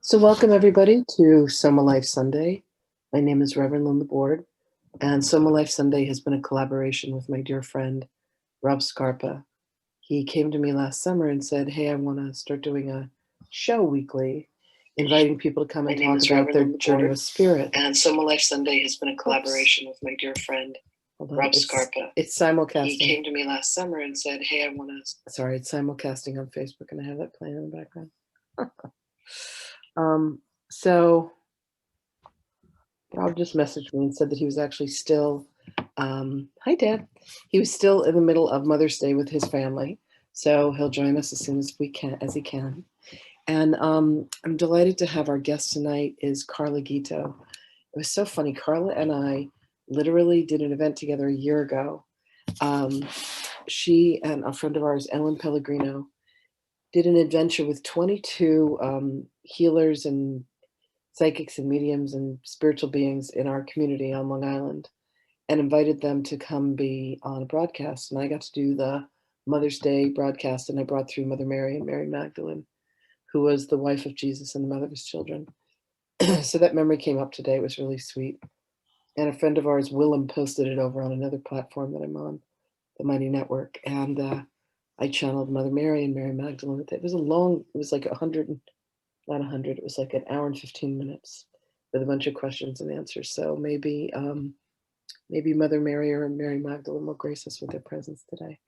So welcome everybody to Sohmalife Sunday. My name is Reverend Lynn, LaBorde, and Sohmalife Sunday has been a collaboration with my dear friend, Rob Scarpa. He came to me last summer and said, hey, I want to start doing a show weekly, inviting people to come and talk about their journey with spirit. And Sohmalife Sunday has been a collaboration with my dear friend, Rob Scarpa. It's simulcasting. He came to me last summer and said, hey, I want to... Sorry, it's simulcasting on Facebook, and I have that playing in the background. So Rob just messaged me and said that he was actually still, hi Dad, he was still in the middle of Mother's Day with his family. So he'll join us as soon as he can. And I'm delighted to have our guest tonight is Carla G. It was so funny. Carla and I literally did an event together a year ago. She and a friend of ours, Ellen Pellegrino, did an adventure with 22 healers and psychics and mediums and spiritual beings in our community on Long Island, and invited them to come be on a broadcast. And I got to do the Mother's Day broadcast, and I brought through Mother Mary and Mary Magdalene, who was the wife of Jesus and the mother of his children. So that memory came up today. It was really sweet. And a friend of ours, Willem, posted it over on another platform that I'm on, the Mighty Network. And I channeled Mother Mary and Mary Magdalene. It was it was like 100, not 100, it was like an hour and 15 minutes with a bunch of questions and answers. So maybe Mother Mary or Mary Magdalene will grace us with their presence today.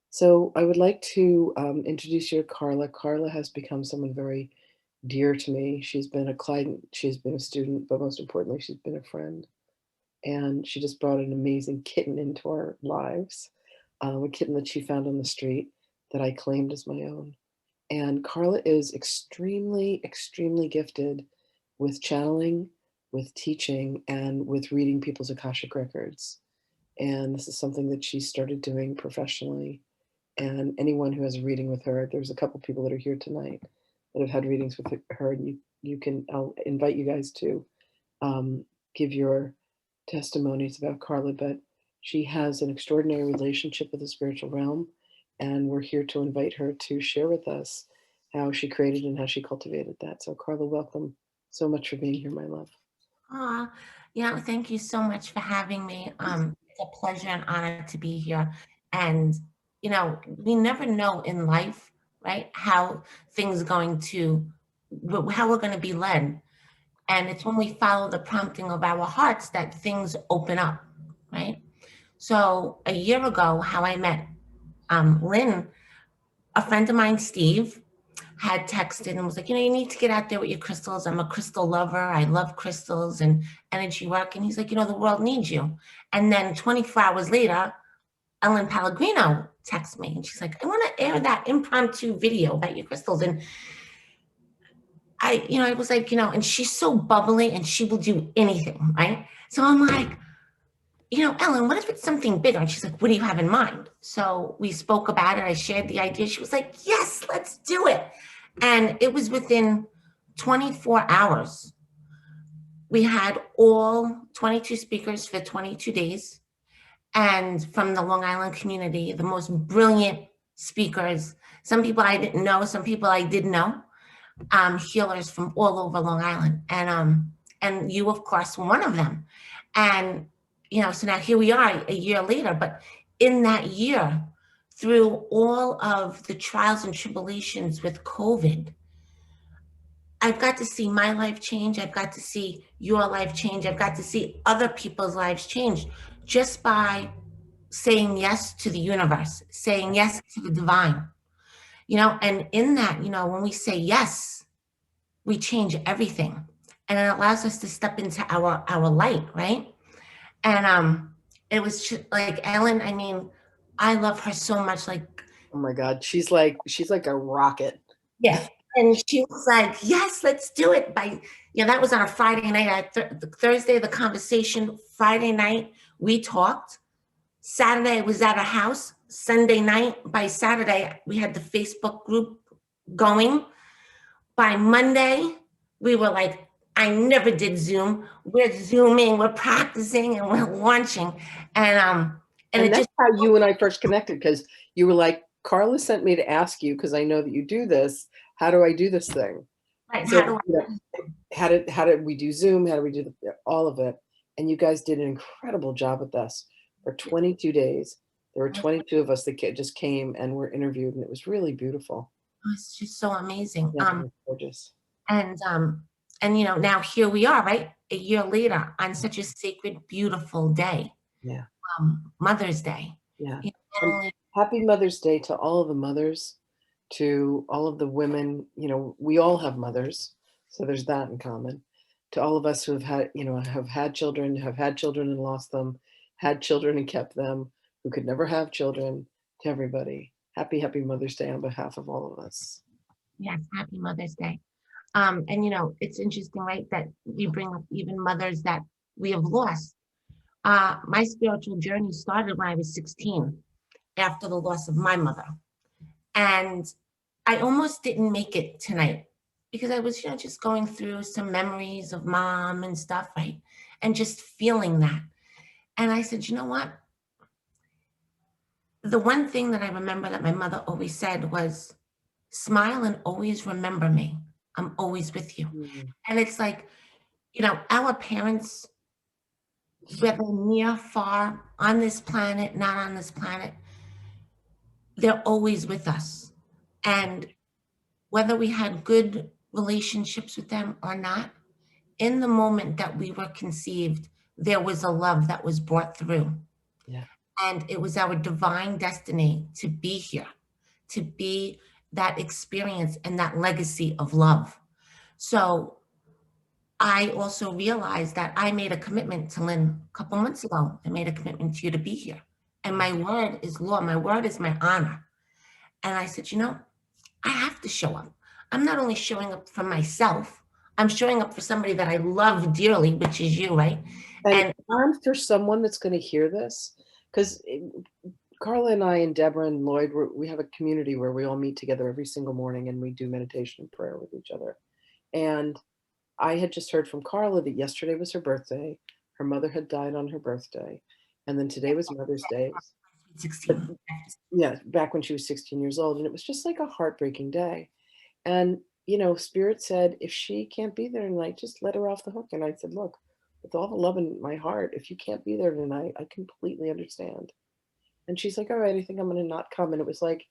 So I would like to introduce you to Carla. Carla has become someone very dear to me. She's been a client, she's been a student, but most importantly, she's been a friend. And she just brought an amazing kitten into our lives. A kitten that she found on the street that I claimed as my own. And Carla is extremely, extremely gifted with channeling, with teaching, and with reading people's Akashic records. And this is something that she started doing professionally. And anyone who has a reading with her, there's a couple people that are here tonight that have had readings with her. And I'll invite you guys to give your testimonies about Carla, but she has an extraordinary relationship with the spiritual realm, and we're here to invite her to share with us how she created and how she cultivated that. So Carla, welcome so much for being here, my love. Thank you so much for having me. It's a pleasure and honor to be here. And, we never know in life, right, how things are going to, how we're going to be led. And it's when we follow the prompting of our hearts that things open up, right? So a year ago, how I met Lynn, a friend of mine, Steve, had texted and was like, you need to get out there with your crystals. I'm a crystal lover. I love crystals and energy work. And he's like, the world needs you. And then 24 hours later, Ellen Pellegrino texts me and she's like, I want to air that impromptu video about your crystals. And I was like, and she's so bubbly and she will do anything, right? So I'm like, Ellen, what if it's something bigger? And she's like, what do you have in mind? So we spoke about it. I shared the idea. She was like, yes, let's do it. And it was within 24 hours. We had all 22 speakers for 22 days. And from the Long Island community, the most brilliant speakers, some people I didn't know, some people I did know, healers from all over Long Island. And you, of course, were one of them. And so now here we are a year later, but in that year, through all of the trials and tribulations with COVID, I've got to see my life change. I've got to see your life change. I've got to see other people's lives change just by saying yes to the universe, saying yes to the divine, and in that, when we say yes, we change everything and it allows us to step into our light, right? And it was just like Ellen, I love her so much. Like, oh my God, she's like a rocket. Yeah. And she was like, yes, let's do it. That was on a Friday night. Thursday, the conversation. Friday night, we talked. Saturday, I was at her house. Sunday night, by Saturday, we had the Facebook group going. By Monday, we were like, I never did Zoom. We're Zooming, we're practicing, and we're launching. And that's how you and I first connected, because you were like, Carla sent me to ask you, because I know that you do this, how do I do this thing? Right, and how do So, you know, how did we do Zoom? How did we do all of it? And you guys did an incredible job with us for 22 days. There were I, 22 of us that just came and were interviewed, and it was really beautiful. it's just so amazing. Yeah, it was gorgeous. And and now here we are, right? A year later on such a sacred, beautiful day, Yeah, Mother's Day. yeah. Not And only happy Mother's Day to all of the mothers, to all of the women. We all have mothers, so there's that in common. To all of us who have had children, have had children and lost them, had children and kept them, who could never have children, to everybody. Happy, happy Mother's Day on behalf of all of us. yes, happy Mother's Day. And it's interesting, right, that you bring up even mothers that we have lost. My spiritual journey started when I was 16, after the loss of my mother. And I almost didn't make it tonight because I was, just going through some memories of mom and stuff, right? And just feeling that. And I said, you know what? The one thing that I remember that my mother always said was, smile and always remember me. I'm always with you. Mm, And it's like, our parents, whether near, far, on this planet, not on this planet, they're always with us. And whether we had good relationships with them or not, in the moment that we were conceived, there was a love that was brought through. yeah. And it was our divine destiny to be here, to be that experience and that legacy of love. So I also realized that I made a commitment to Lynn a couple months ago. I made a commitment to you to be here. And my word is law. My word is my honor. And I said, I have to show up. I'm not only showing up for myself, I'm showing up for somebody that I love dearly, which is you, right? And And for someone that's going to hear this, because Carla and I and Deborah and Lloyd, we have a community where we all meet together every single morning and we do meditation and prayer with each other. And I had just heard from Carla that yesterday was her birthday. Her mother had died on her birthday. And then today was Mother's Day. But 16. yeah, back when she was 16 years old. And it was just like a heartbreaking day. And, Spirit said, if she can't be there tonight, just let her off the hook. And I said, look, with all the love in my heart, if you can't be there tonight, I completely understand. And she's like, all right, I think I'm going to not come. And it was like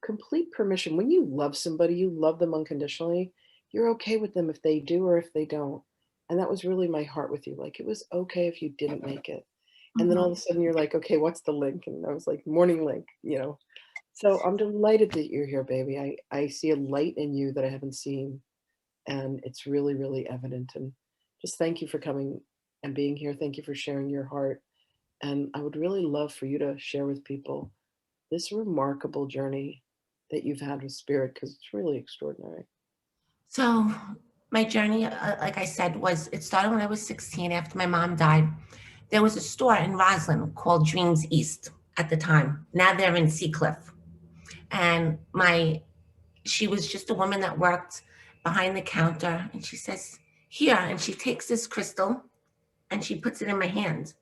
complete permission. When you love somebody, you love them unconditionally. You're okay with them if they do or if they don't. And that was really my heart with you. Like, it was okay if you didn't make it. And then all of a sudden you're like, okay, what's the link? And I was like, morning link. So I'm delighted that you're here, baby. I see a light in you that I haven't seen. And it's really, really evident. And just thank you for coming and being here. Thank you for sharing your heart. And I would really love for you to share with people this remarkable journey that you've had with Spirit, because it's really extraordinary. So my journey, like I said, it started when I was 16 after my mom died. There was a store in Roslyn called Dreams East at the time. Now they're in Seacliff. And she was just a woman that worked behind the counter. And she says, here, and she takes this crystal and she puts it in my hand.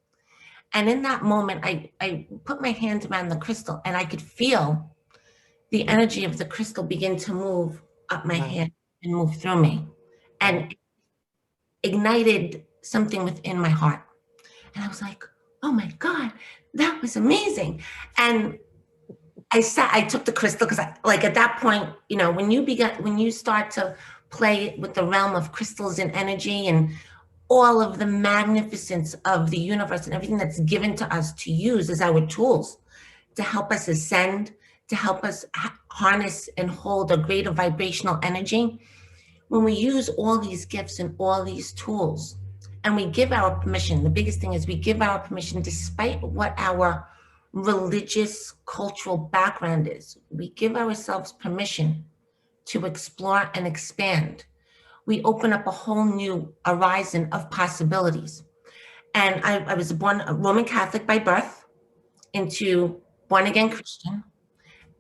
And in that moment, I put my hand around the crystal and I could feel the energy of the crystal begin to move up my Wow. hand and move through me. And ignited something within my heart. And I was like, oh my God, that was amazing. And I took the crystal because at that point, when you start to play with the realm of crystals and energy and all of the magnificence of the universe and everything that's given to us to use as our tools to help us ascend, to help us harness and hold a greater vibrational energy. When we use all these gifts and all these tools and we give our permission, the biggest thing is we give our permission despite what our religious cultural background is. We give ourselves permission to explore and expand. We open up a whole new horizon of possibilities. And I was born a Roman Catholic by birth into born again Christian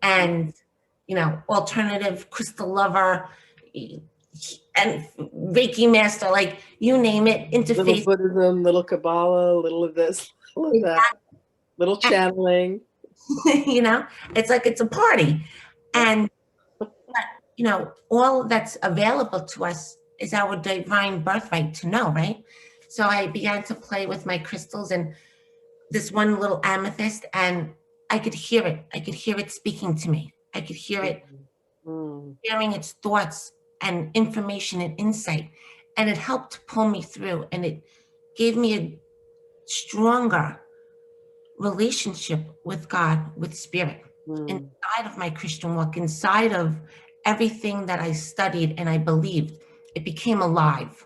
and, alternative crystal lover and Reiki master, like you name it, Little interfaith. Buddhism, little Kabbalah, little of this, little of that, little channeling. You know, it's like it's a party. And, you know, all that's available to us is our divine birthright to know, right? So I began to play with my crystals and this one little amethyst, and I could hear it. I could hear it speaking to me. I could hear it Mm. sharing its thoughts and information and insight. And it helped to pull me through, and it gave me a stronger relationship with God, with spirit, Mm. inside of my Christian walk, inside of everything that I studied and I believed. It became alive.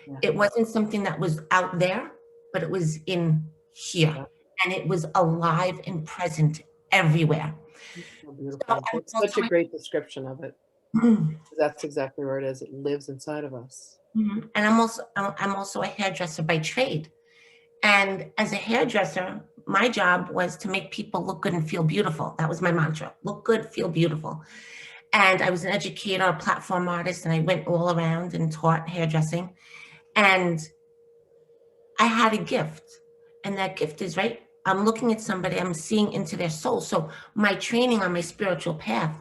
Yeah. It wasn't something that was out there, but it was in here. Yeah. And it was alive and present everywhere. So So beautiful. I'm That's such a also, great description of it. Mhm. That's exactly where it is. It lives inside of us. And I'm also a hairdresser by trade. And as a hairdresser, my job was to make people look good and feel beautiful. That was my mantra: look good, feel beautiful. And I was an educator, a platform artist, and I went all around and taught hairdressing. And I had a gift, and that gift is right. I'm looking at somebody, I'm seeing into their soul. So my training on my spiritual path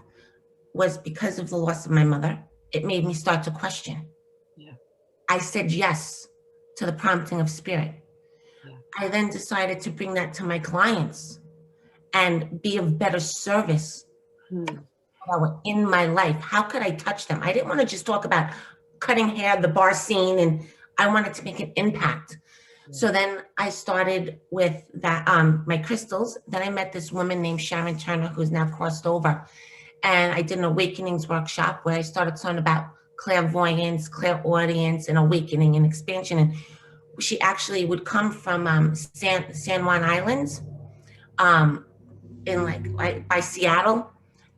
was because of the loss of my mother. It made me start to question. Yeah. I said yes to the prompting of spirit. Yeah. I then decided to bring that to my clients and be of better service Hmm. in my life. How could I touch them? I didn't want to just talk about cutting hair, the bar scene, and I wanted to make an impact. So then I started with that, my crystals. Then I met this woman named Sharon Turner, who's now crossed over. And I did an awakenings workshop where I started talking about clairvoyance, clairaudience, and awakening and expansion. And she actually would come from San Juan Islands, in like by Seattle,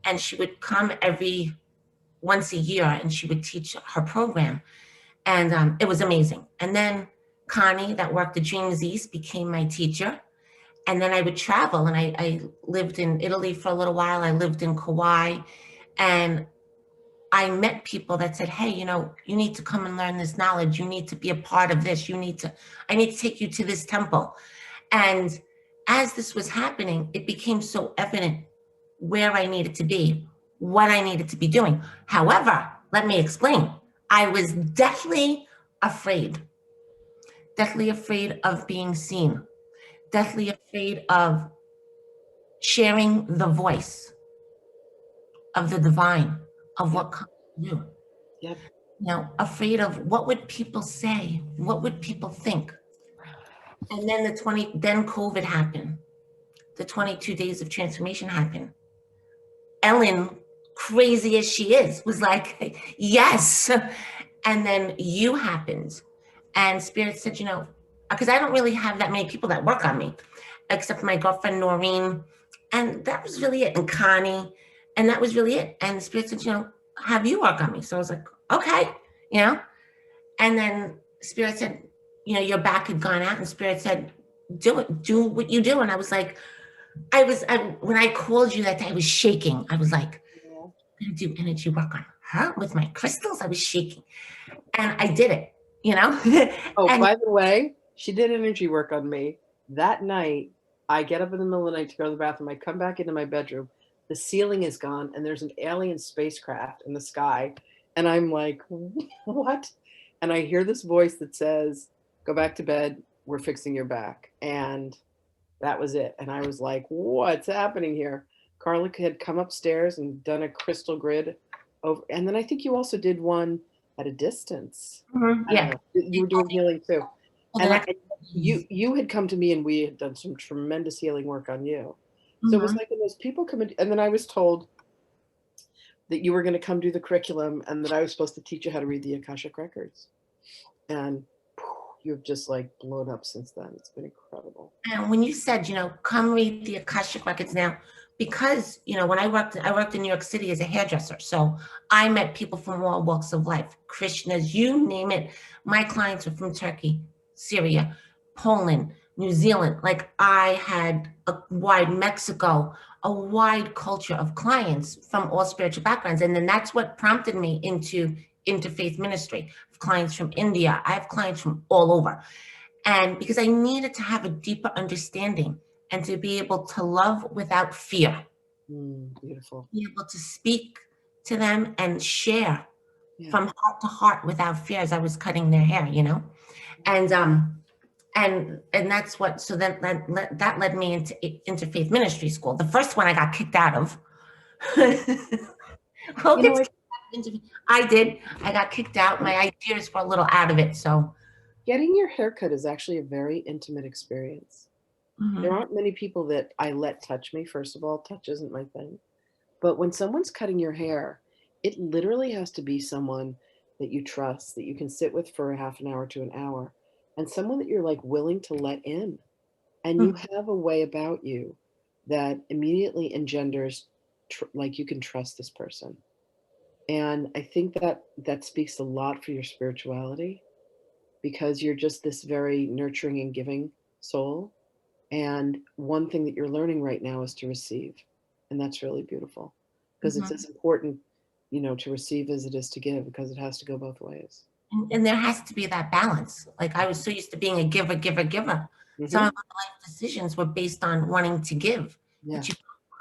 and she would come every once a year, and she would teach her program, and it was amazing. And then Connie, that worked at Dreams East, became my teacher. And then I would travel, and I lived in Italy for a little while. I lived in Kauai, and I met people that said, hey, you know, you need to come and learn this knowledge. You need to be a part of this. I need to take you to this temple. And as this was happening, it became so evident where I needed to be, what I needed to be doing. However, let me explain. I was afraid, deathly afraid of being seen, deathly afraid of sharing the voice of the divine, of what comes to you. Yep. Now, afraid of what would people say? What would people think? And then then COVID happened. The 22 days of transformation happened. Ellen, crazy as she is, was like, yes. And then you happened. And Spirit said, you know, because I don't really have that many people that work on me, except my girlfriend, Noreen. And that was really it. And Connie. And that was really it. And Spirit said, you know, have you work on me? So I was like, okay, you know. And then Spirit said, you know, your back had gone out. And Spirit said, do it, do what you do. And I was like, when I called you that day, I was shaking. I was like, I'm gonna do energy work on her with my crystals. I was shaking, and I did it, you know. Oh, And by the way, she did energy work on me. That night, I get up in the middle of the night to go to the bathroom. I come back into my bedroom. The ceiling is gone, and there's an alien spacecraft in the sky. And I'm like, what? And I hear this voice that says, go back to bed. We're fixing your back. And that was it. And I was like, what's happening here? Carla had come upstairs and done a crystal grid over. And then I think you also did one at a distance. yeah, You were doing healing too. well, And then you had come to me and we had done some tremendous healing work on you. So it was like when those people come in, and then I was told that you were going to come do the curriculum and that I was supposed to teach you how to read the Akashic records. And you've just like blown up since then. It's been incredible. And when you said, you know, come read the Akashic records now, because, you know, when I worked in New York City as a hairdresser. So I met people from all walks of life, Krishnas, you name it. My clients were from Turkey, Syria, Poland, New Zealand. Like I had a wide Mexico, a wide culture of clients from all spiritual backgrounds. And then that's what prompted me into interfaith ministry. I have clients from India. I have clients from all over. And because I needed to have a deeper understanding and to be able to love without fear, Beautiful. be able to speak to them and share Yeah. from heart to heart without fear as I was cutting their hair, you know? And that's what, so then that led me into interfaith ministry school. The first one I got kicked out of. Well, You know, I did. I got kicked out. My ideas were a little out of it. So, getting your haircut is actually a very intimate experience. There mhm. aren't many people that I let touch me. First of all, touch isn't my thing. But when someone's cutting your hair, it literally has to be someone that you trust, that you can sit with for a half an hour to an hour, and someone that you're like willing to let in. And you Mhm. have a way about you that immediately engenders like you can trust this person. And I think that that speaks a lot for your spirituality because you're just this very nurturing and giving soul. And one thing that you're learning right now is to receive. And that's really beautiful because it's Mhm. as important, to receive as it is to give because it has to go both ways. And there has to be that balance. Like I was so used to being a giver, giver, giver. Some Hmm. of my life decisions were based on wanting to give, Yeah. but you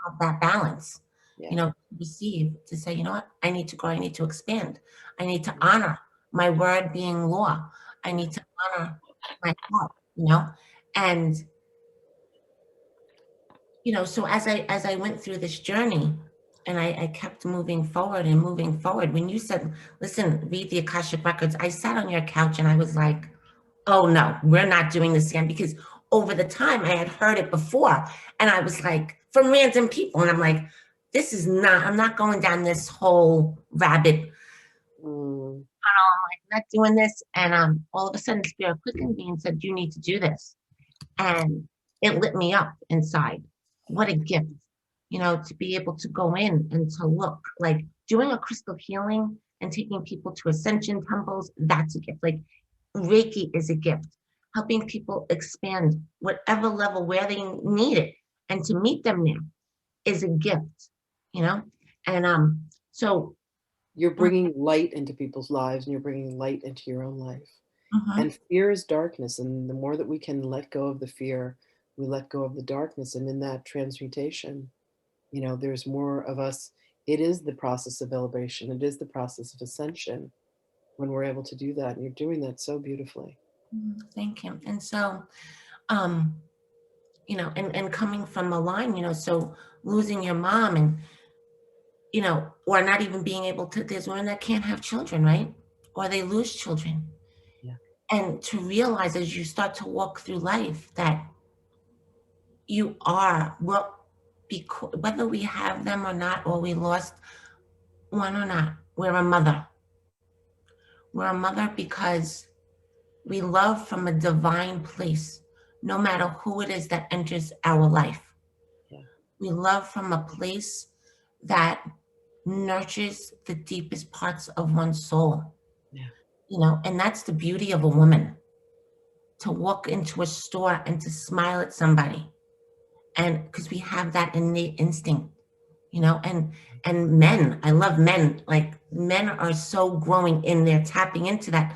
have that balance, Yeah. to receive, to say, you know what, I need to grow, I need to expand, I need to Yeah. honor my word being law, I Yeah. need to honor my heart, and so as I went through this journey and I kept moving forward and moving forward, when you said, listen, read the Akashic Records, I sat on your couch and I was like, oh no, we're not doing this again, because over the time I had heard it before and I was like, from random people. And I'm like, I'm not going down this whole rabbit. Mm. I'm like, not doing this. And all of a sudden Spirit quickened me and said, you need to do this. And it lit me up inside. What a gift, to be able to go in and to look, like doing a crystal healing and taking people to ascension temples. That's a gift. Like Reiki is a gift. Helping people expand whatever level where they need it and to meet them there is a gift, you know? And so You're mm, bringing light into people's lives and you're bringing light into your own life. mhm. And fear is darkness. And the more that we can let go of the fear, we let go of the darkness. And in that transmutation, there's more of us. It is the process of elevation. It is the process of ascension when we're able to do that. And you're doing that so beautifully. Thank you. And so, um, and coming from a line, so losing your mom and, or not even being able to, there's women that can't have children, right? Or they lose children. Yeah. And to realize as you start to walk through life that you are, well, because whether we have them or not, or we lost one or not, we're a mother. We're a mother because we love from a divine place, no matter who it is that enters our life. Yeah. We love from a place that nurtures the deepest parts of one's soul, Yeah. and that's the beauty of a woman, to walk into a store and to smile at somebody. And because we have that innate instinct, and men, I love men. Like men are so growing in there, tapping into that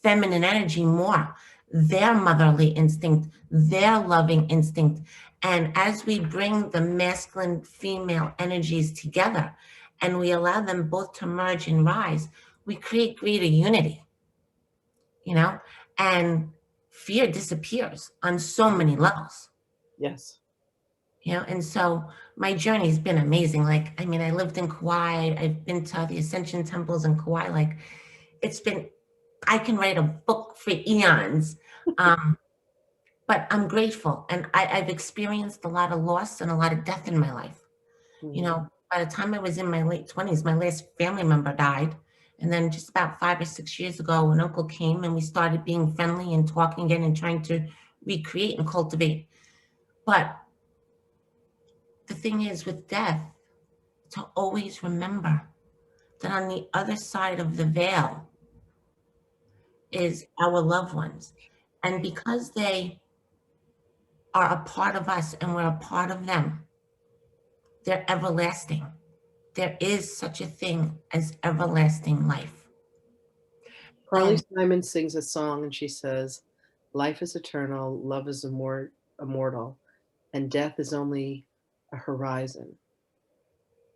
feminine energy more, their motherly instinct, their loving instinct. And as we bring the masculine, female energies together and we allow them both to merge and rise, we create greater unity, you know, and fear disappears on so many levels. Yes. And so my journey's been amazing. Like, I mean, I lived in Kauai. I've been to the Ascension temples in Kauai. Like, it's been, I can write a book for eons. Um, but I'm grateful. And I've experienced a lot of loss and a lot of death in my life. Mm. By the time I was in my late 20s, my last family member died. And then just about 5 or 6 years ago, an uncle came and we started being friendly and talking again and trying to recreate and cultivate. But the thing is with death, to always remember that on the other side of the veil is our loved ones. And because they are a part of us and we're a part of them, they're everlasting. There is such a thing as everlasting life. Carly And Simon sings a song and she says, life is eternal, love is immortal, and death is only a horizon,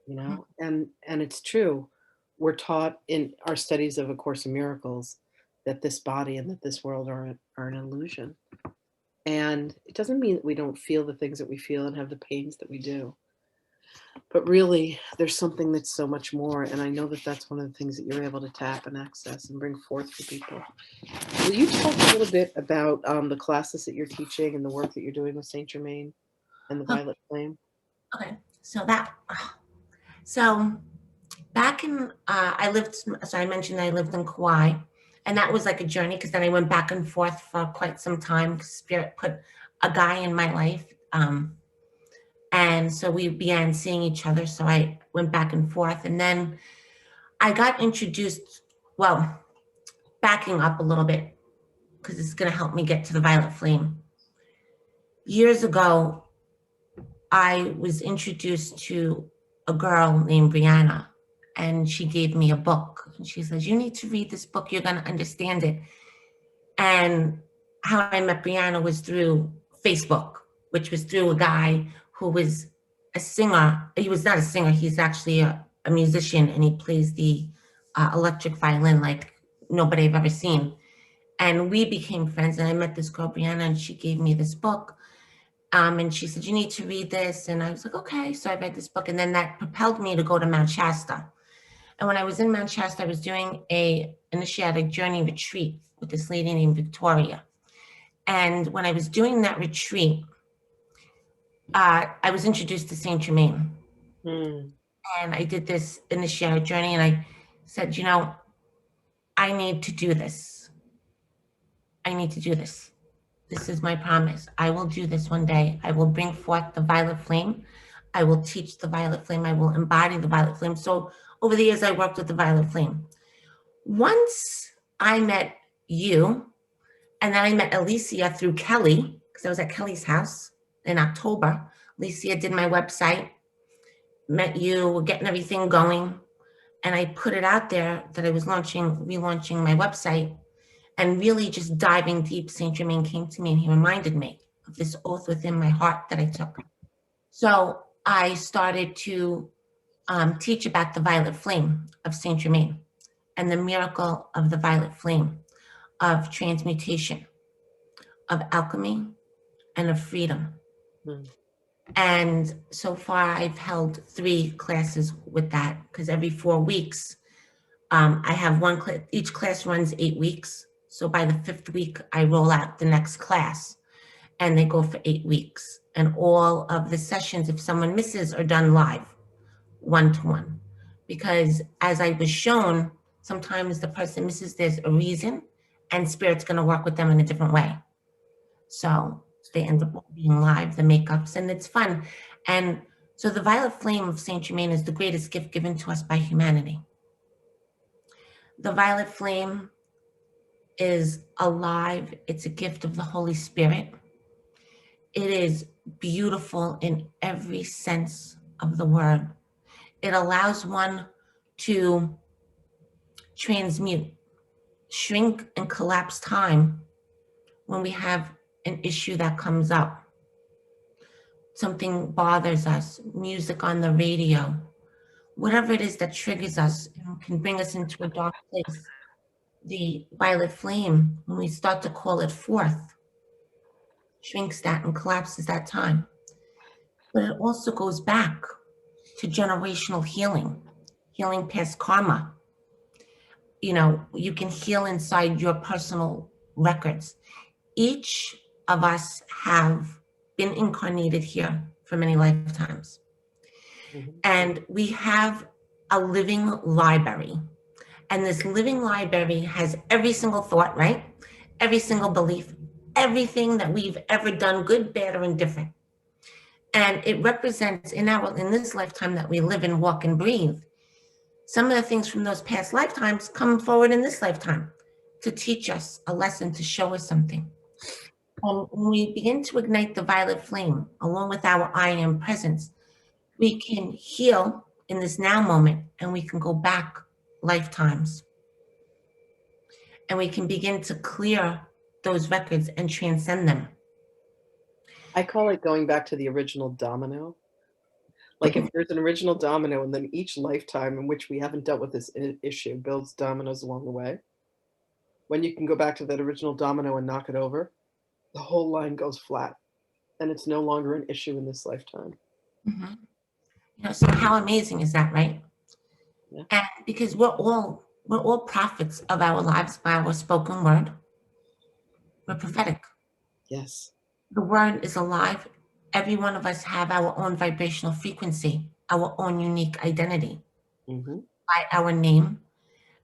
you know? And it's true. We're taught in our studies of A Course in Miracles that this body and that this world are an illusion. And it doesn't mean that we don't feel the things that we feel and have the pains that we do. But really, there's something that's so much more. And I know that that's one of the things that you're able to tap and access and bring forth to people. Will you talk a little bit about the classes that you're teaching and the work that you're doing with Saint Germain and the Violet Flame? Okay, so back in, I lived, so I mentioned I lived in Kauai, and that was like a journey because then I went back and forth for quite some time because Spirit put a guy in my life. And so we began seeing each other. So I went back and forth. And then I got introduced, well, backing up a little bit because it's going to help me get to the Violet Flame. Years ago, I was introduced to a girl named Brianna, and she gave me a book. And she says, you need to read this book. You're going to understand it. And how I met Brianna was through Facebook, which was through a guy who was a singer. He was not a singer. He's actually a musician, and he plays the electric violin like nobody I've ever seen. And we became friends, and I met this girl, Brianna, and she gave me this book. And she said, you need to read this. And I was like, okay. So I read this book, and then that propelled me to go to Mount Shasta. And when I was in Mount Shasta, I was doing a initiatic journey retreat with this lady named Victoria. And when I was doing that retreat, I was introduced to Saint Germain. And I did this initiatic journey, and I said, you know, I need to do this. I need to do this. This is my promise. I will do this one day. I will bring forth the Violet Flame. I will teach the Violet Flame. I will embody the Violet Flame. So over the years, I worked with the Violet Flame. Once I met you, and then I met Alicia through Kelly, because I was at Kelly's house in October. Alicia did my website, met you, we're getting everything going. And I put it out there that I was relaunching my website, and really just diving deep. Saint Germain came to me and he reminded me of this oath within my heart that I took. So I started to teach about the Violet Flame of Saint Germain and the miracle of the Violet Flame of transmutation, of alchemy, and of freedom. And so far I've held 3 classes with that, because every 4 weeks, I have one class, each class runs 8 weeks. So by the 5th week, I roll out the next class, and they go for 8 weeks. And all of the sessions, if someone misses, are done live, one-to-one. Because as I was shown, sometimes the person misses, there's a reason, and Spirit's gonna work with them in a different way. So they end up being live, the makeups, and it's fun. And so the Violet Flame of Saint Germain is the greatest gift given to us by humanity. The Violet Flame is alive. It's a gift of the Holy Spirit. It is beautiful in every sense of the word. It allows one to transmute, shrink, and collapse time when we have an issue that comes up. Something bothers us, music on the radio, whatever it is that triggers us and can bring us into a dark place. The Violet Flame, when we start to call it forth, shrinks that and collapses that time. But it also goes back to generational healing, healing past karma. You know, you can heal inside your personal records. Each of us have been incarnated here for many lifetimes. And we have a living library. And this living library has every single thought, right? Every single belief, everything that we've ever done, good, bad, or indifferent. And it represents in this lifetime that we live and walk and breathe. Some of the things from those past lifetimes come forward in this lifetime to teach us a lesson, to show us something. And when we begin to ignite the Violet Flame, along with our I Am presence, we can heal in this now moment, and we can go back lifetimes. And we can begin to clear those records and transcend them. I call it going back to the original domino. Like, if there's an original domino, and then each lifetime in which we haven't dealt with this issue builds dominoes along the way, when you can go back to that original domino and knock it over, the whole line goes flat, and it's no longer an issue in this lifetime. Mhm. So how amazing is that, right? Yeah. And because we're all prophets of our lives by our spoken word. We're prophetic. Yes. The word is alive. Every one of us have our own vibrational frequency, our own unique identity Mhm. by our name.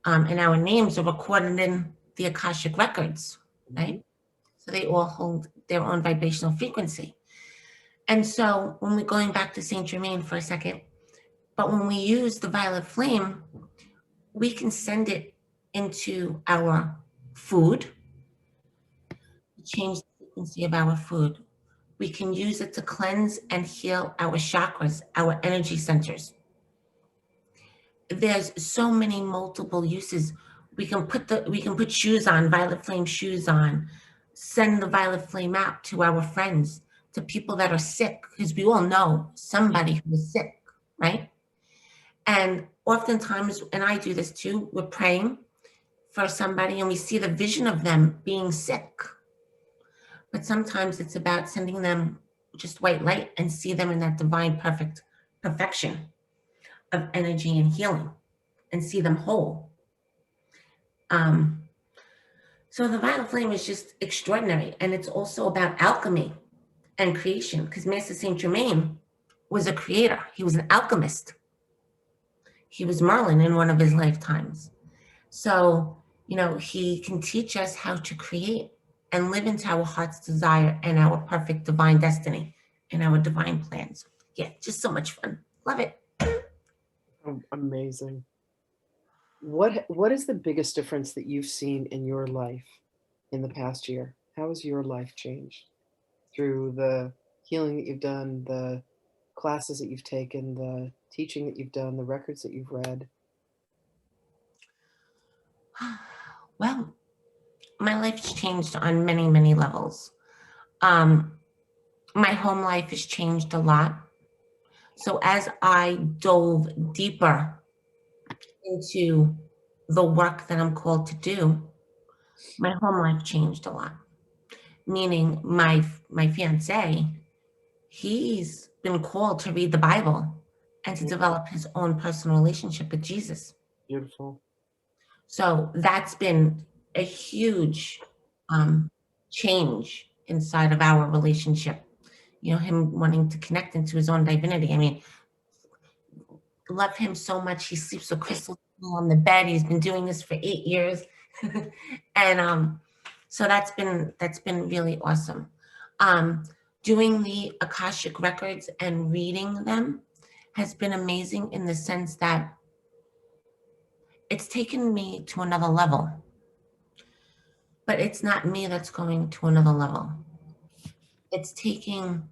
And our names are recorded in the Akashic records, right? Mhm. So they all hold their own vibrational frequency. And so when we're going back to Saint Germain for a second, but when we use the violet flame, we can send it into our food, change the frequency of our food. We can use it to cleanse and heal our chakras, our energy centers. There's so many multiple uses. We can put shoes on, violet flame shoes on, send the violet flame out to our friends, to people that are sick, because we all know somebody who is sick, right? And oftentimes, and I do this too, we're praying for somebody and we see the vision of them being sick. But sometimes it's about sending them just white light and see them in that divine perfection of energy and healing and see them whole. So the violet flame is just extraordinary. And it's also about alchemy and creation, because Master Saint Germain was a creator. He was an alchemist. He was Merlin in one of his lifetimes. So, he can teach us how to create and live into our heart's desire and our perfect divine destiny and our divine plans. Yeah, just so much fun. Love it. Oh, amazing. What is the biggest difference that you've seen in your life in the past year? How has your life changed through the healing that you've done, the classes that you've taken, the teaching that you've done, the records that you've read? Well, my life's changed on many, many levels. My home life has changed a lot. So as I dove deeper into the work that I'm called to do, my home life changed a lot. Meaning my fiance, he's been called to read the Bible and to Mm, develop his own personal relationship with Jesus. beautiful. So that's been a huge change inside of our relationship. Him wanting to connect into his own divinity. I mean, love him so much. He sleeps with crystals on the bed. He's been doing this for 8 years. And so that's been really awesome. Doing the Akashic records and reading them has been amazing in the sense that it's taken me to another level. But it's not me that's going to another level. It's taking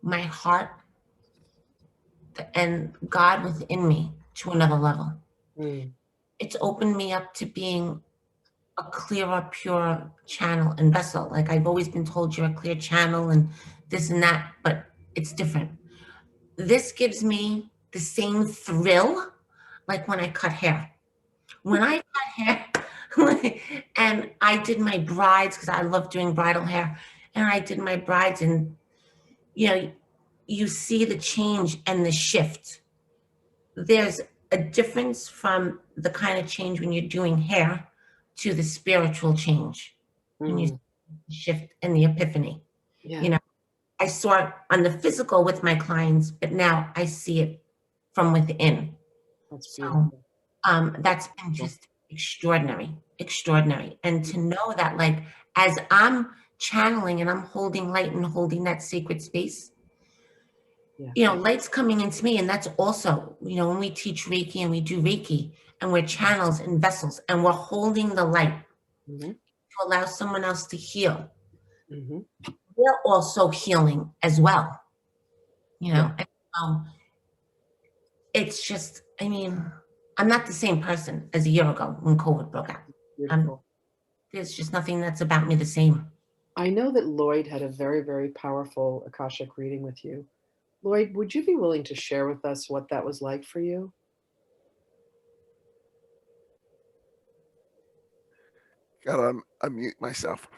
my heart and God within me to another level. Mm, It's opened me up to being a clearer, pure channel and vessel. Like I've always been told you're a clear channel and this and that, but it's different. This gives me the same thrill like when I cut hair. When I cut hair, and I did my brides, because I love doing bridal hair, and I did my brides, and you see the change and the shift. There's a difference from the kind of change when you're doing hair to the spiritual change when you mm, shift in the epiphany. yeah, You know, I saw it on the physical with my clients, but now I see it from within. that's So beautiful. that's been just extraordinary, extraordinary. And to know that, like, as I'm channeling and I'm holding light and holding that sacred space, Yeah. light's coming into me. And that's also, when we teach Reiki and we do Reiki and we're channels and vessels and we're holding the light Hmm. to allow someone else to heal, Hmm. we're also healing as well. Yeah. And, it's just, I mean, I'm not the same person as a year ago when COVID broke out. Um, Beautiful. there's just nothing that's about me the same. I know that Lloyd had a very, very powerful Akashic reading with you. Lloyd, would you be willing to share with us what that was like for you? Gotta unmute myself.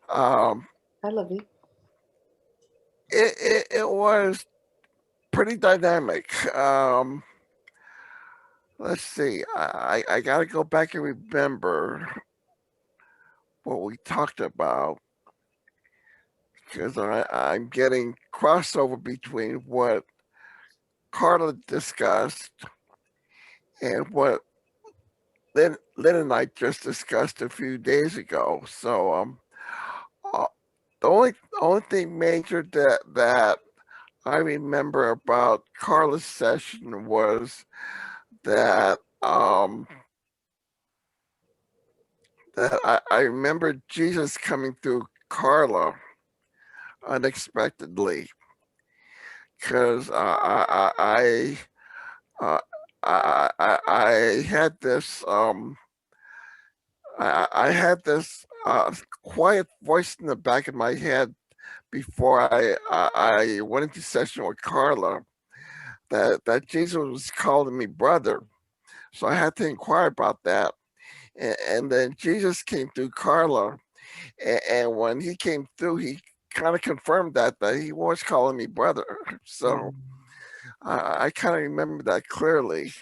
Um, I love you. it was pretty dynamic. Let's see. I got to go back and remember what we talked about because I'm getting crossover between what Carla discussed and what Lynn and I just discussed a few days ago. So uh, the only thing major that I remember about Carla's session was that I remember Jesus coming through Carla unexpectedly because uh, I had this I had this quiet voice in the back of my head before I went into session with Carla that Jesus was calling me brother. So I had to inquire about that. And then Jesus came through Carla. And when he came through, he kind of confirmed that he was calling me brother. So Mm, I kind of remember that clearly.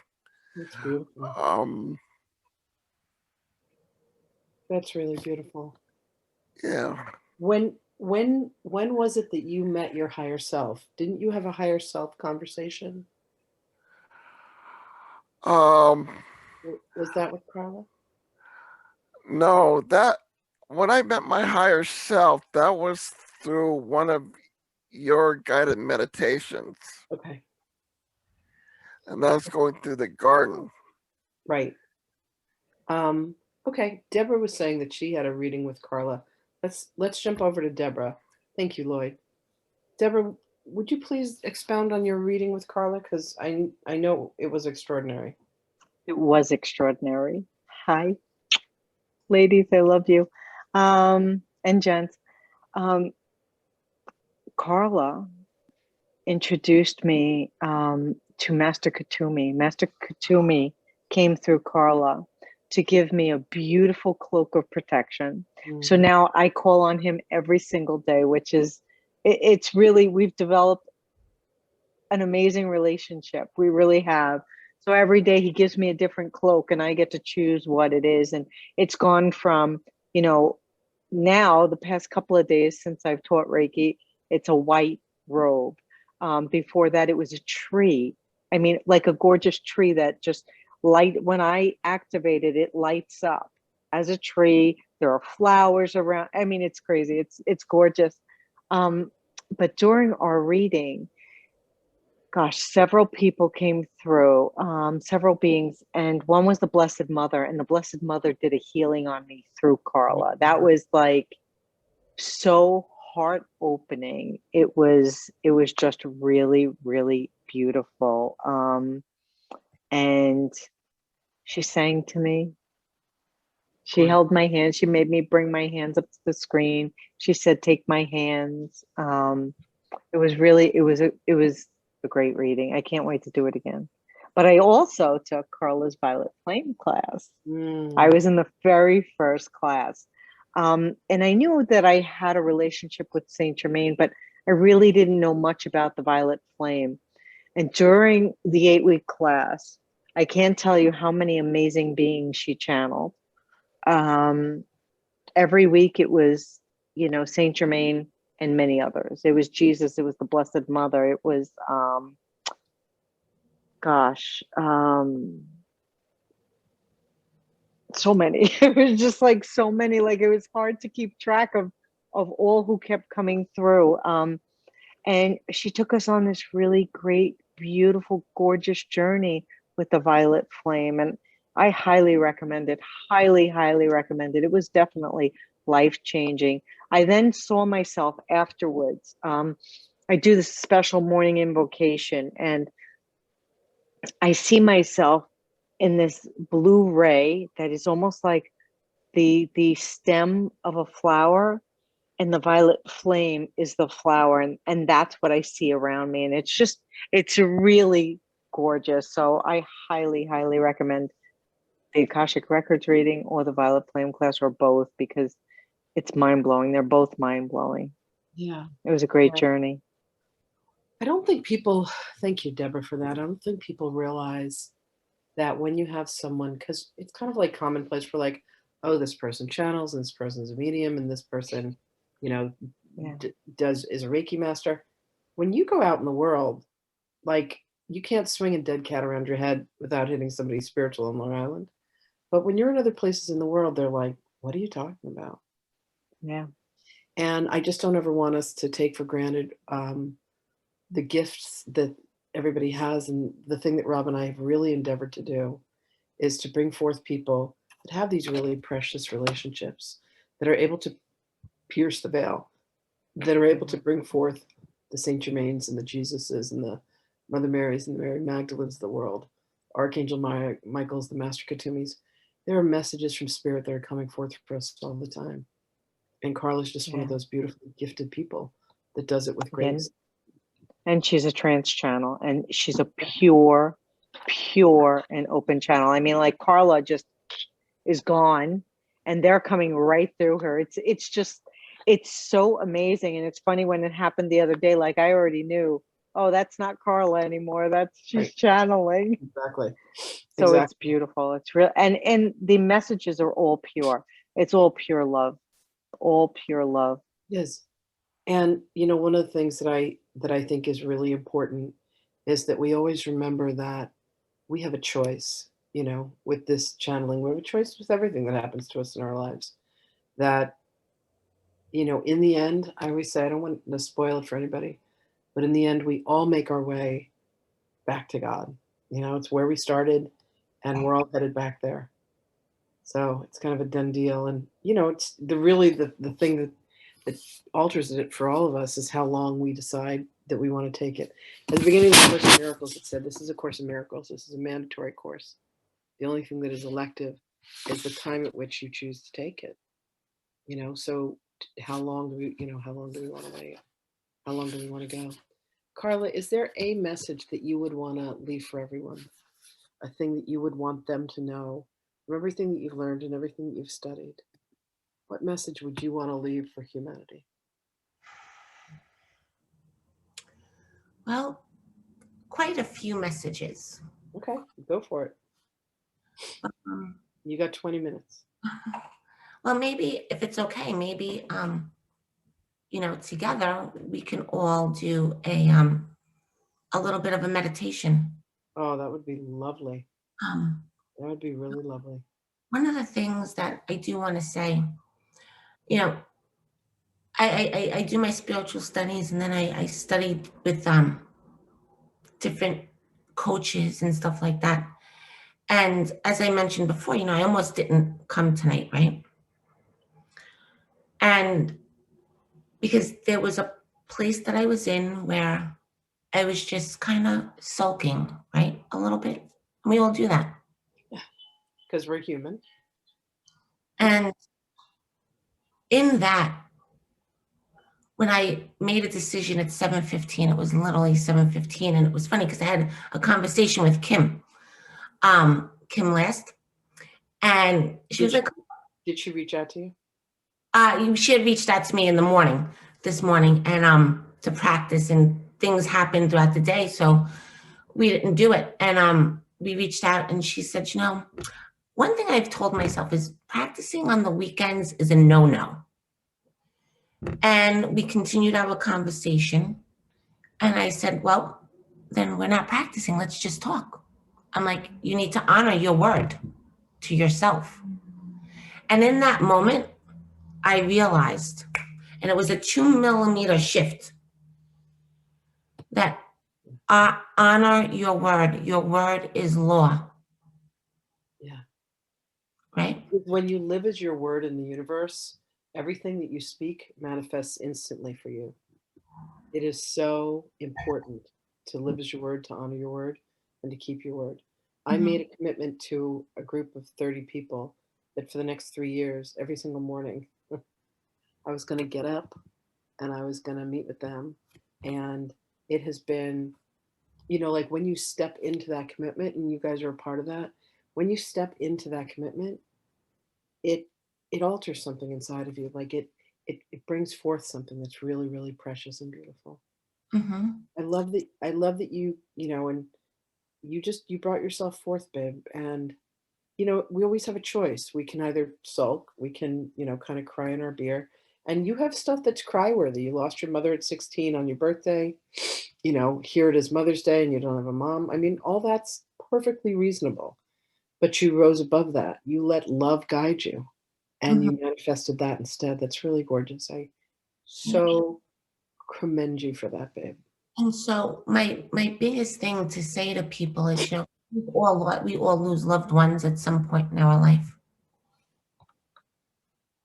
that's beautiful. Um, That's really beautiful. yeah. When was it that you met your higher self? Didn't you have a higher self conversation? Um, Was that with Carla? no, that when I met my higher self, that was through one of your guided meditations, Okay, and that was going through the garden. right. Um, okay, Deborah was saying that she had a reading with Carla. Let's jump over to Deborah. Thank you, Lloyd. Deborah, would you please expound on your reading with Carla? Because I know it was extraordinary. It was extraordinary. Hi, ladies, I love you. And gents. Um, Carla introduced me to Master Katumi. Master Katumi came through Carla to give me a beautiful cloak of protection. So now I call on him every single day, which is, it's really, we've developed an amazing relationship. We really have. So every day he gives me a different cloak and I get to choose what it is. And it's gone from, you know, now the past couple of days since I've taught Reiki, it's a white robe. Before that, it was a tree. I mean, like a gorgeous tree that just light, when I activate it, it lights up as a tree. There are flowers around. I mean, it's crazy. It's gorgeous. But during our reading, gosh, several people came through, several beings, and one was the Blessed Mother, and the Blessed Mother did a healing on me through Carla. That was like so heart opening. It was just really, really beautiful. And she sang to me. She held my hand. She made me bring my hands up to the screen. She said, "Take my hands." It was really, it was a great reading. I can't wait to do it again. But I also took Carla's Violet Flame class. I was in the very first class. And I knew that I had a relationship with Saint Germain, but I really didn't know much about the Violet Flame. And during the 8-week class, I can't tell you how many amazing beings she channeled. Every week it was, you know, Saint Germain and many others. It was Jesus, it was the Blessed Mother, it was so many. It was just like so many, like it was hard to keep track of all who kept coming through. And she took us on this really great, beautiful, gorgeous journey with the Violet Flame. And I highly recommend it, highly, highly recommend it. It was definitely life-changing. I then saw myself afterwards. I do this special morning invocation and I see myself in this blue ray that is almost like the stem of a flower. and the violet flame is the flower, and that's what I see around me, and it's really gorgeous. So I highly recommend the Akashic Records reading or the Violet Flame class, or both, because it's mind-blowing. They're both mind-blowing. Yeah. It was a great Yeah. journey. I don't think people, thank you, Deborah, for that. I don't think people realize that when you have someone, because it's kind of like commonplace for like, oh, this person channels and this person's a medium and this person, you know, Yeah. is a Reiki master. When you go out in the world, like you can't swing a dead cat around your head without hitting somebody spiritual on Long Island. But when you're in other places in the world, they're like, what are you talking about? Yeah. And I just don't ever want us to take for granted the gifts that everybody has. And the thing that Rob and I have really endeavored to do is to bring forth people that have these really precious relationships, that are able to pierce the veil, that are able to bring forth the Saint Germains and the Jesuses and the Mother Marys and the Mary Magdalenes of the world, Archangel Michael's, the Master Katumis. There are messages from Spirit that are coming forth for us all the time. And Carla's just one of those beautifully gifted people that does it with grace. And she's a trance channel, and she's a pure and open channel. I mean, like Carla just is gone and they're coming right through her. It's so amazing. And it's funny, when it happened the other day, like I already knew, oh, that's not Carla anymore. She's channeling. Exactly. So it's beautiful. It's real. And the messages are all pure. It's all pure love. All pure love. Yes. And you know, one of the things that I think is really important is that we always remember that we have a choice, you know, with this channeling. We have a choice with everything that happens to us in our lives. That, you know, in the end, I always say, I don't want to spoil it for anybody, but in the end, we all make our way back to God. You know, it's where we started and we're all headed back there. So it's kind of a done deal. And, you know, it's the thing that alters it for all of us is how long we decide that we want to take it. At the beginning of the Course in Miracles, it said, this is a Course in Miracles. This is a mandatory course. The only thing that is elective is the time at which you choose to take it. You know, so how long do we want to wait? How long do we want to go? Carla, is there a message that you would want to leave for everyone? A thing that you would want them to know from everything that you've learned and everything that you've studied? What message would you want to leave for humanity? Well, quite a few messages. Okay, go for it. Um, You got 20 minutes. well, maybe if it's okay, maybe you know, together we can all do a little bit of a meditation. Oh, that would be lovely. That would be really lovely. One of the things that I do want to say, you know, I do my spiritual studies, and then I studied with different coaches and stuff like that. And as I mentioned before, you know, I almost didn't come tonight, right? And because there was a place that I was in where I was just kind of sulking, right? A little bit. And we all do that. Because we're human. And in that, when I made a decision at 7:15, it was literally 7:15. And it was funny because I had a conversation with Kim last. And she was like, did she reach out to you? She had reached out to me in the morning, this morning, and to practice, and things happened throughout the day. So we didn't do it. And we reached out, and she said, you know, one thing I've told myself is practicing on the weekends is a no-no. And we continued our conversation. And I said, well, then we're not practicing. Let's just talk. I'm like, you need to honor your word to yourself. And in that moment, I realized, and it was a 2-millimeter shift, that honor your word. Your word is law. Yeah. Right? When you live as your word in the universe, everything that you speak manifests instantly for you. It is so important to live as your word, to honor your word, and to keep your word. I made a commitment to a group of 30 people that for the next 3 years, every single morning, I was going to get up and I was going to meet with them. And it has been, like when you step into that commitment, and you guys are a part of that, when you step into that commitment, it alters something inside of you. Like it brings forth something that's really, really precious and beautiful. Mm-hmm. I love that and you brought yourself forth, babe. And we always have a choice. We can either sulk, we can, kind of cry in our beer. And you have stuff that's cry worthy. You lost your mother at 16 on your birthday. Here it is Mother's Day and you don't have a mom. I mean, all that's perfectly reasonable. But you rose above that. You let love guide you and Mm-hmm. you manifested that instead. That's really gorgeous. I Yeah. so commend you for that, babe. And so my biggest thing to say to people is, we all lose loved ones at some point in our life.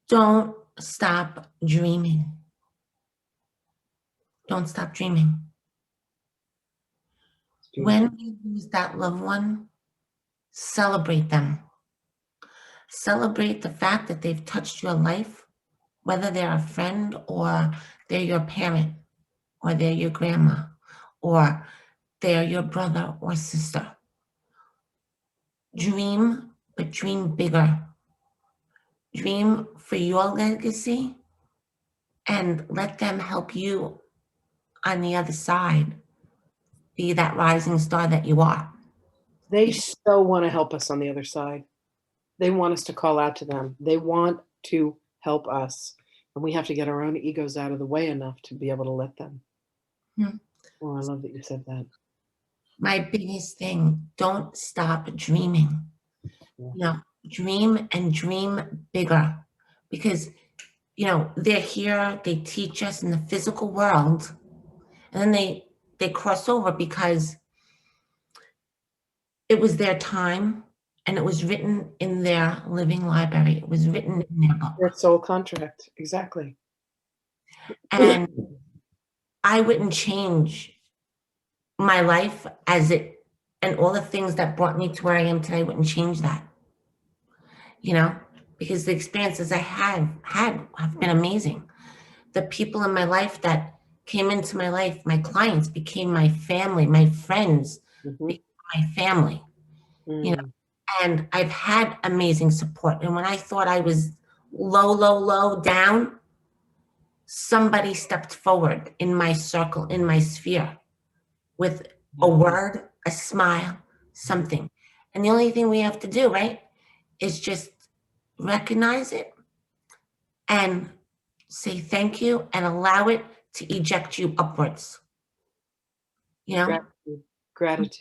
Don't stop dreaming. Don't stop dreaming. It's beautiful. When you lose that loved one, celebrate them. Celebrate the fact that they've touched your life, whether they're a friend or they're your parent or they're your grandma or they're your brother or sister. Dream, but dream bigger. Dream for your legacy and let them help you on the other side be that rising star that you are. They so want to help us on the other side. They want us to call out to them. They want to help us. And we have to get our own egos out of the way enough to be able to let them. Hmm. Oh, I love that you said that. My biggest thing, don't stop dreaming. Yeah. Dream and dream bigger because, they're here, they teach us in the physical world, and then they cross over because it was their time and it was written in their living library. It was written in their book. Their soul contract. Exactly. And I wouldn't change my life and all the things that brought me to where I am today. I wouldn't change that, because the experiences I have been amazing. The people in my life that came into my life, my clients became my family, my friends became my family, and I've had amazing support. And when I thought I was low down, somebody stepped forward in my circle, in my sphere, with a word, a smile, something. And the only thing we have to do, right, is just recognize it and say thank you and allow it to eject you upwards. Gratitude.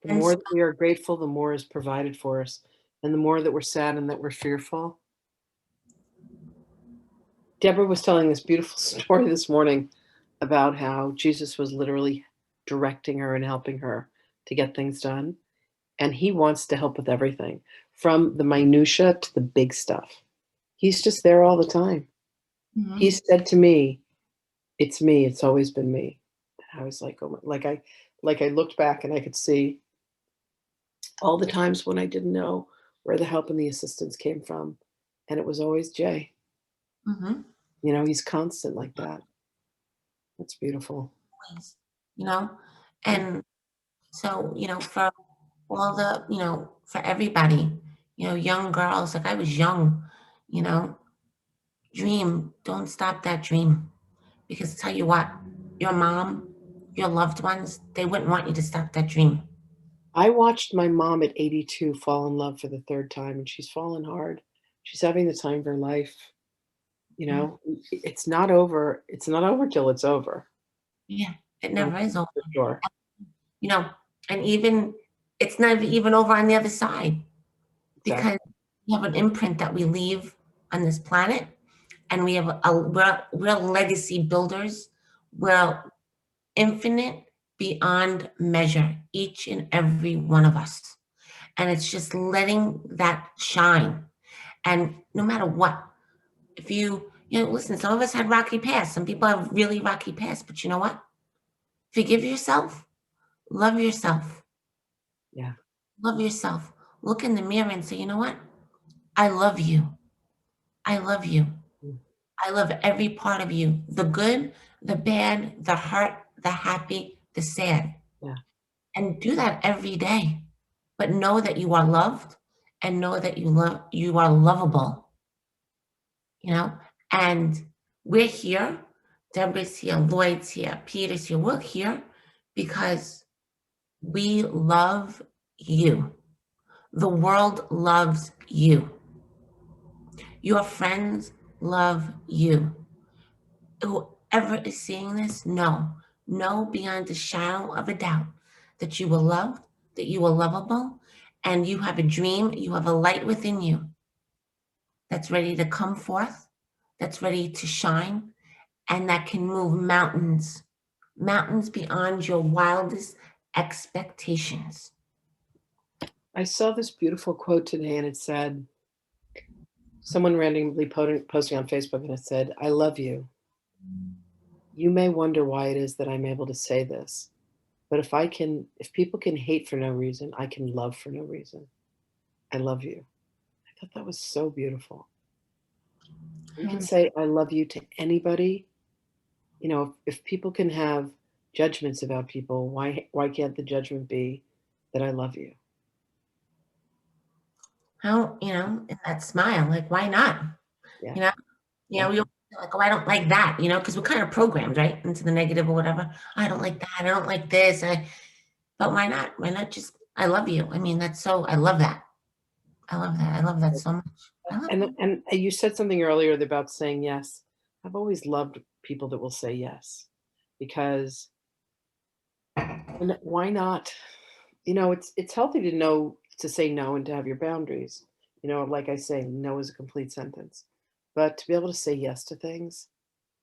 The And more that we are grateful, the more is provided for us. And the more that we're sad and that we're fearful. Deborah was telling this beautiful story this morning about how Jesus was literally directing her and helping her to get things done. And he wants to help with everything, from the minutia to the big stuff. He's just there all the time. Mhm. He said to me, "It's me. It's always been me." And I was like, "Oh my!" Like I looked back and I could see all the times when I didn't know where the help and the assistance came from, and it was always Jay. Mhm. He's constant like that. That's beautiful. Always, and so, for all the, for everybody, young girls, like I was young, you know, dream, don't stop that dream. Because tell you what, your mom, your loved ones, they wouldn't want you to stop that dream. I watched my mom at 82 fall in love for the third time, and she's fallen hard. She's having the time of her life. It's not over. It's not over till it's over. Yeah, it never is over. For sure. And even it's not even over on the other side because Exactly. we have an imprint that we leave on this planet, and we're legacy builders. We're infinite beyond measure, each and every one of us. And it's just letting that shine. And no matter what, if listen, some of us had rocky past. Some people have really rocky past, but you know what? Forgive yourself, love yourself. Yeah. Love yourself. Look in the mirror and say, you know what? I love you. I love you. I love every part of you, the good, the bad, the hurt, the happy, the sad. Yeah. And do that every day. But know that you are loved and know that you are lovable, you know? And we're here. Deborah's here, Lloyd's here, Peter's here. We're here because we love you. The world loves you. Your friends love you. Whoever is seeing this, know beyond a shadow of a doubt that you are loved, that you are lovable, and you have a dream, you have a light within you that's ready to come forth, that's ready to shine, and that can move mountains, mountains beyond your wildest expectations. I saw this beautiful quote today, and it said, someone randomly posting on Facebook, and it said, "I love you. You may wonder why it is that I'm able to say this, but if people can hate for no reason, I can love for no reason. I love you." I thought that was so beautiful. You can say I love you to anybody. You know, if people can have judgments about people, why can't the judgment be that I love you? How, that smile, like, why not? Yeah. We always feel like, oh, I don't like that, because we're kind of programmed, right, into the negative or whatever. I don't like that. I don't like this. But why not? Why not just, I love you. I mean, I love that. I love that. I love that so much. And you said something earlier about saying yes. I've always loved people that will say yes, because why not? It's healthy to know to say no and to have your boundaries. Like I say, no is a complete sentence. But to be able to say yes to things,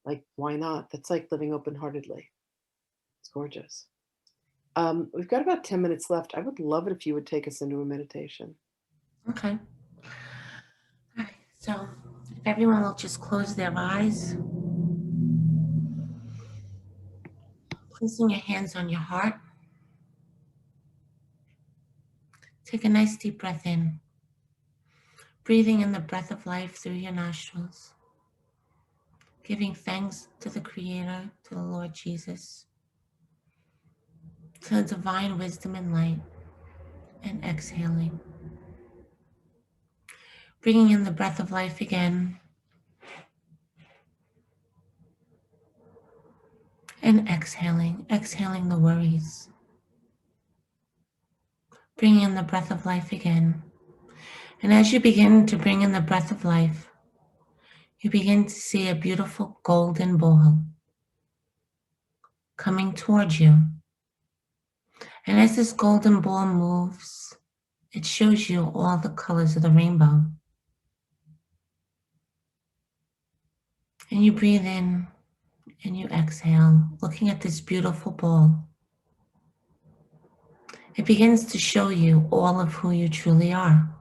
like, why not? That's like living open-heartedly. It's gorgeous. We've got about 10 minutes left. I would love it if you would take us into a meditation. Okay. All right. So if everyone will just close their eyes, placing your hands on your heart. Take a nice deep breath in, breathing in the breath of life through your nostrils, giving thanks to the Creator, to the Lord Jesus, to the divine wisdom and light, and exhaling. Bringing in the breath of life again, and exhaling the worries. Bringing in the breath of life again. And as you begin to bring in the breath of life, you begin to see a beautiful golden ball coming towards you. And as this golden ball moves, it shows you all the colors of the rainbow. And you breathe in and you exhale, looking at this beautiful ball. It begins to show you all of who you truly are.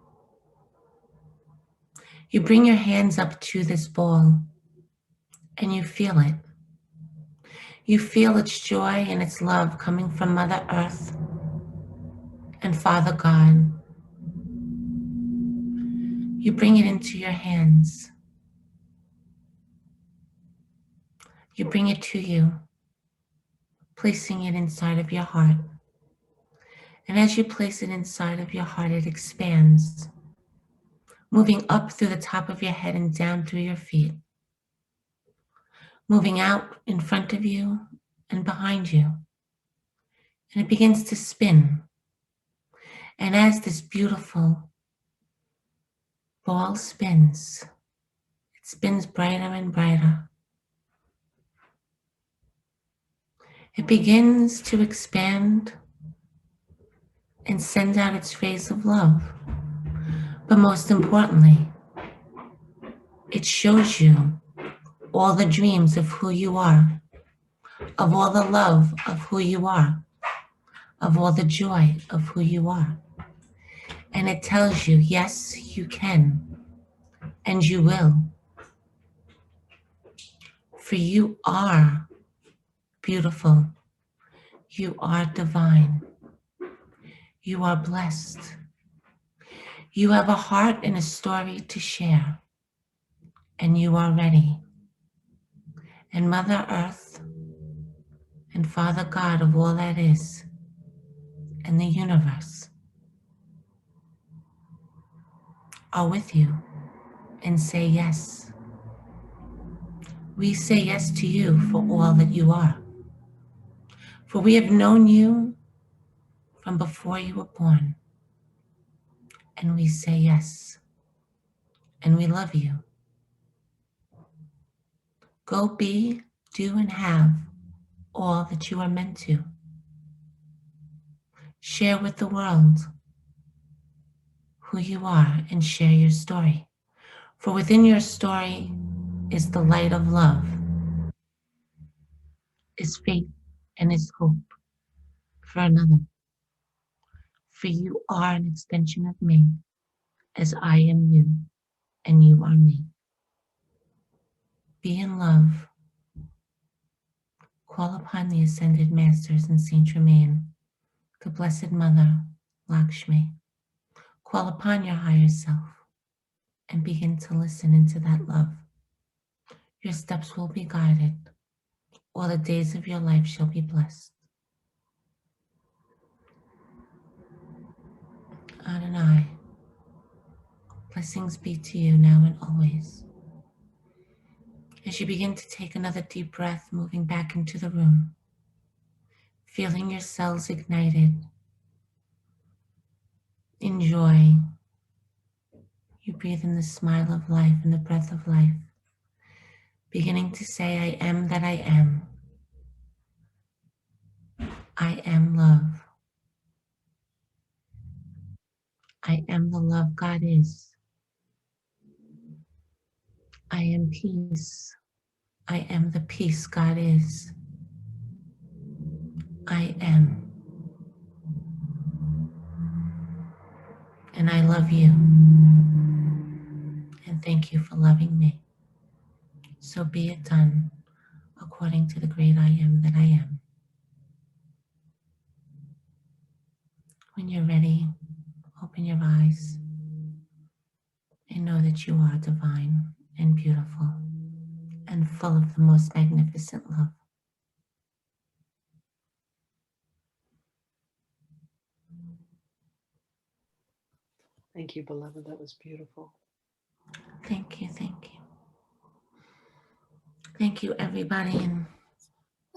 You bring your hands up to this ball and you feel it. You feel its joy and its love coming from Mother Earth and Father God. You bring it into your hands. You bring it to you, placing it inside of your heart. And as you place it inside of your heart, it expands, moving up through the top of your head and down through your feet, moving out in front of you and behind you. And it begins to spin. And as this beautiful ball spins, it spins brighter and brighter. It begins to expand and send out its rays of love. But most importantly, it shows you all the dreams of who you are, of all the love of who you are, of all the joy of who you are. And it tells you, yes, you can, and you will. For you are beautiful. You are divine. You are blessed. You have a heart and a story to share, and you are ready. and Mother Earth and Father God of all that is and the universe are with you and say yes. We say yes to you for all that you are. For we have known you from before you were born. And we say yes. And we love you. Go be, do, and have all that you are meant to. Share with the world who you are and share your story. For within your story is the light of love, is faith, and is hope for another. For you are an extension of me, as I am you, and you are me. Be in love. Call upon the ascended masters and Saint Germain, the Blessed Mother, Lakshmi. Call upon your higher self and begin to listen into that love. Your steps will be guided. All the days of your life shall be blessed. Adonai, blessings be to you now and always. As you begin to take another deep breath, moving back into the room, feeling your cells ignited in joy, you breathe in the smile of life and the breath of life, beginning to say, I am that I am. I am love. I am the love God is. I am peace. I am the peace God is. I am. And I love you. And thank you for loving me. So be it done according to the great I am that I am. When you're ready, open your eyes and know that you are divine and beautiful and full of the most magnificent love. Thank you, beloved. That was beautiful. Thank you, thank you. Thank you, everybody, and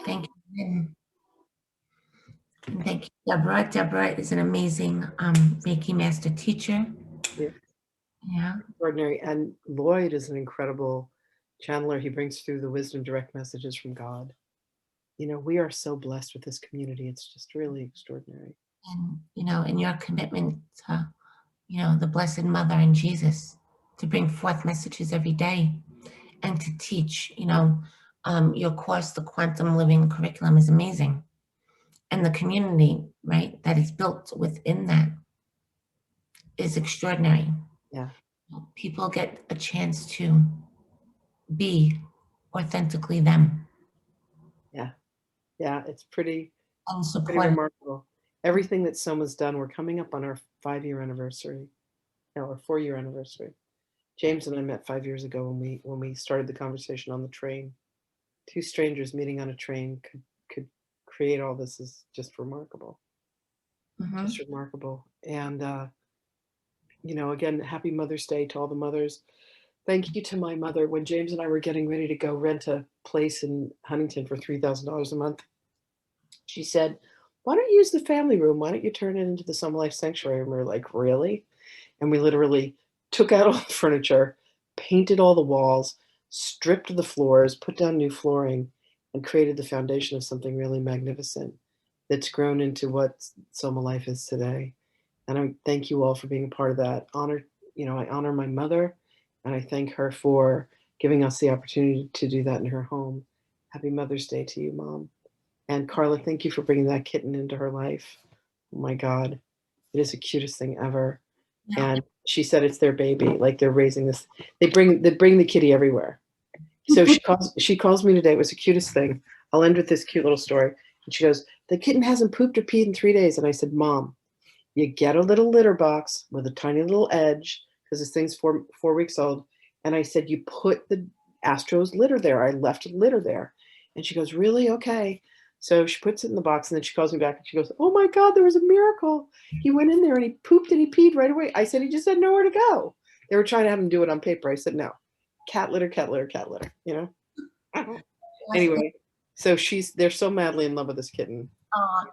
thank you, Lynn. And thank you, Deborah. Deborah is an amazing Reiki master teacher. Yeah. Yeah. Extraordinary. And Lloyd is an incredible channeler. He brings through the wisdom direct messages from God. You know, we are so blessed with this community. It's just really extraordinary. And, you know, in your commitment to, you know, the Blessed Mother and Jesus, to bring forth messages every day and to teach, you know, your course, the Quantum Living curriculum is amazing. And the community, right, that is built within that is extraordinary. Yeah. People get a chance to be authentically them. Yeah. Yeah. It's pretty And pretty support. remarkable. Everything that Soma's done, we're coming up on our 5-year anniversary, no, our 4-year anniversary. James and I met 5 years ago when we started the conversation on the train. Two strangers meeting on a train could create all this is just remarkable. Just remarkable. And you know, again, happy Mother's Day to all the mothers. Thank you to my mother. When James and I were getting ready to go rent a place in Huntington for $3,000 a month, she said, why don't you use the family room? Why don't you turn it into the Sohmalife Sanctuary? And we were like, really? And we literally took out all the furniture, painted all the walls, stripped the floors, put down new flooring, and created the foundation of something really magnificent that's grown into what Sohmalife is today. And I thank you all for being a part of that. I honor my mother, and I thank her for giving us the opportunity to do that in her home. Happy Mother's Day to you, Mom. And Carla, thank you for bringing that kitten into her life. Oh my God, it is the cutest thing ever. Yeah. And she said it's their baby, like they're raising this. They bring the kitty everywhere. So she calls me today. It was the cutest thing. I'll end with this cute little story. And she goes, the kitten hasn't pooped or peed in 3 days. And I said, Mom, you get a little litter box with a tiny little edge, because this thing's four weeks old. And I said, you put the Astro's litter there. I left a litter there. And she goes, really? Okay. So she puts it in the box and then she calls me back and she goes, oh my God, there was a miracle. He went in there and he pooped and he peed right away. I said, he just had nowhere to go. They were trying to have him do it on paper. I said, no, cat litter, cat litter, cat litter, you know? Anyway, so they're so madly in love with this kitten.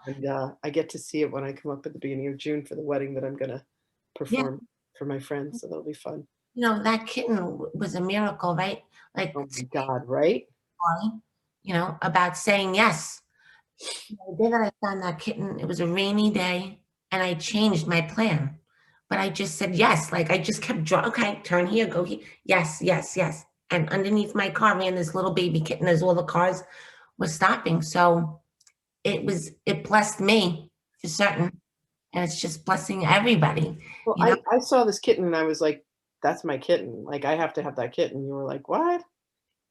And I get to see it when I come up at the beginning of June for the wedding that I'm going to perform for my friends. So that'll be fun. You know, that kitten was a miracle, right? Like, Oh my God, right? you know, about saying yes. The day that I found that kitten, it was a rainy day and I changed my plan. But I just said yes. Like I just kept drawing, okay, turn here, go here. Yes, yes, yes. And underneath my car ran this little baby kitten as all the cars were stopping. So it blessed me for certain. And it's just blessing everybody. Well, You know? I saw this kitten and I was like, that's my kitten. Like, I have to have that kitten. You were like, what?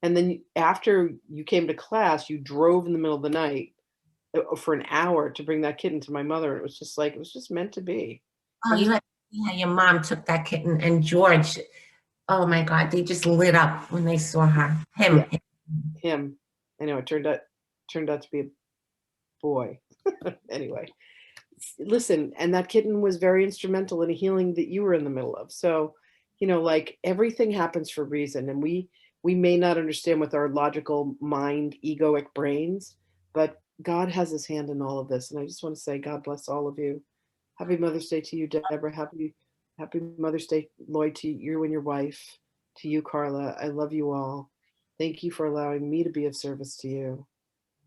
And then after you came to class, you drove in the middle of the night for an hour to bring that kitten to my mother. It was just like, it was just meant to be. Oh, you had to see how your mom took that kitten and George. Oh my God, they just lit up when they saw her. Him. Yeah. Him. I know it turned out to be a boy. Anyway, listen, and that kitten was very instrumental in a healing that you were in the middle of. So, you know, like everything happens for a reason, and we may not understand with our logical mind, egoic brains, but God has his hand in all of this. And I just want to say, God bless all of you. Happy Mother's Day to you, Deborah. Happy Mother's Day, Lloyd, to you and your wife, to you, Carla. I love you all. Thank you for allowing me to be of service to you.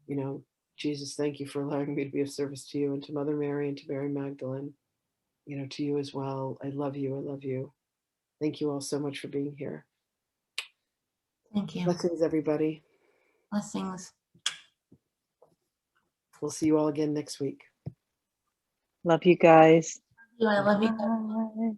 You know, Jesus, thank you for allowing me to be of service to you, and to Mother Mary and to Mary Magdalene, you know, to you as well. I love you. I love you. Thank you all so much for being here. Thank you. Blessings, everybody. Blessings. We'll see you all again next week. Love you guys. I love you. Bye.